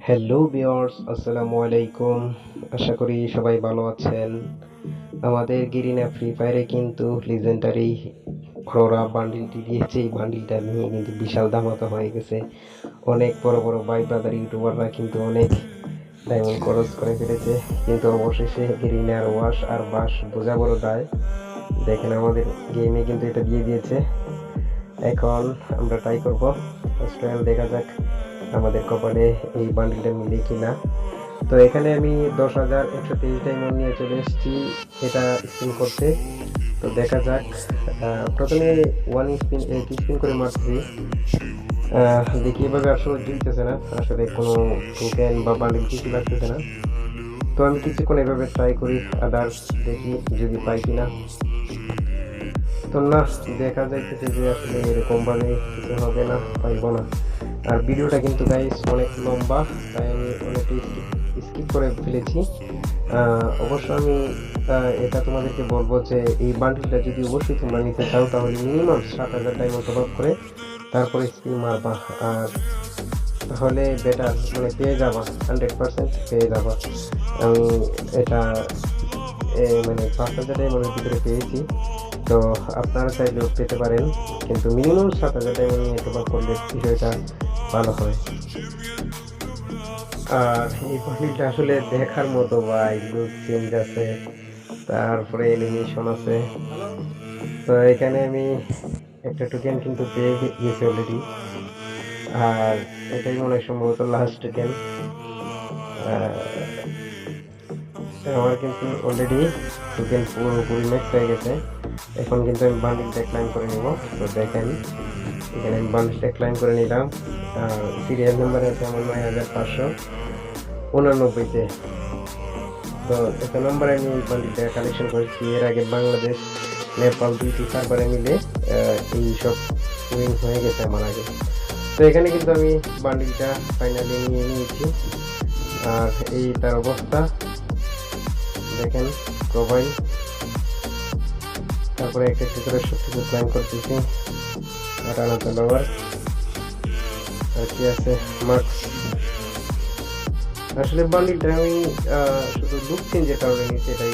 Hello viewers, আসসালামু আলাইকুম। আশা করি সবাই ভালো আছেন। আমাদের গেরিনা ফ্রি ফায়ারে কিন্তু লিজেন্ডারি অরোরা বান্ডিলটি দিয়েছে। এই বান্ডিলটা নিয়ে কিন্তু বিশাল ধামাকা হয়ে গেছে। অনেক বড় বড় ভাই ব্রাদার ইউটিউবাররা কিন্তু অনেক ডায়মন্ড খরচ করে ফেলেছে, কিন্তু অবশেষে গেরিনার ওয়াশ আর বাস বোঝা বড় দায়। দেখেন আমাদের গেমে কিন্তু এটা দিয়ে দিয়েছে। এখন আমরা ট্রাই করবো। ফার্স্ট ট্রায়াল দেখা যাক আমাদের কপালে এই বান্ডিলটা মিলে কিনা। তো এখানে আমি 10,123 ডায়মন্ড নিয়ে চলে এসেছি এটা স্পিন করতে। তো দেখা যাক। প্রথমে ওয়ান স্পিন স্পিন করে মারছি। দেখি এভাবে আসলে জিততেছে না, আসলে কোনো টোকেন বা বান্ডিল কিছু লাগতেছে না। তো আমি কিছুক্ষণ এভাবে ট্রাই করি, আদার্স দেখি যদি পাই কিনা। তো না, দেখা যাইতেছে যে আসলে এরকমভাবে কিছু হবে না, পাইব না। আর ভিডিওটা কিন্তু গাইস অনেক লম্বা, তাই আমি অনেকটা স্কিপ করে ফেলেছি। অবশ্য আমি এটা তোমাদেরকে বলবো যে এই বান্ডিলটা যদি অবশ্যই তোমরা নিতে চাও তাহলে মিনিমাম 7,000 ডায়মন্ড টপ আপ করে তারপরে স্পিন মারবা, আর তাহলে বেটার মানে পেয়ে যাবা, 100% পেয়ে যাবা। আমি এটা মানে 5,000 ডায়মন্ডের ভিতরে পেয়েছি। তো আপনারা চাইলেও পেতে পারেন, কিন্তু মিনিমাম 7,000 ডায়মন্ড নিয়ে টপ আপ করলে বিষয়টা ভালো হয়। আর এই পাখিটা আসলে দেখার মতো, ভাই লুক চেঞ্জ আছে, তারপরে এলিমিনেশন আছে। তো এখানে আমি একটা টোকেন কিন্তু পেয়ে গেছি অলরেডি, আর এটাই মনে হয় সম্ভবত লাস্ট টোকেন। আমার কিন্তু অলরেডি টোকেন পুরোপুরি ম্যাক্স হয়ে গেছে। এখন কিন্তু আমি বান্ডিলটা ক্লাইম করে নিব। তো দেখেন এখানে আমি বান্ডিলটা ক্লাইম করে নিলাম। সিরিয়াল নাম্বার আছে আমার 9,599-তে। তো এত নম্বরে আমি এই বান্ডিলটা কালেকশন করেছি। এর আগে বাংলাদেশ নেপাল দুইটি সার্ভারে মিলে এই সব উইন হয়ে গেছে আমার আগে। তো এখানে কিন্তু আমি বান্ডিলটা ফাইনালি নিয়ে নিয়েছি। আর এই তার অবস্থা দেখেন, প্রোফাইল, তারপরে একটা একটা করে সব কিছু প্ল্যান করতেছি। আর আলাদা লভার আর কি আছে মার্কস। আসলে বান্ডিলটা আমি শুধু লুক চেঞ্জের কারণে নিচ্ছি, এটাই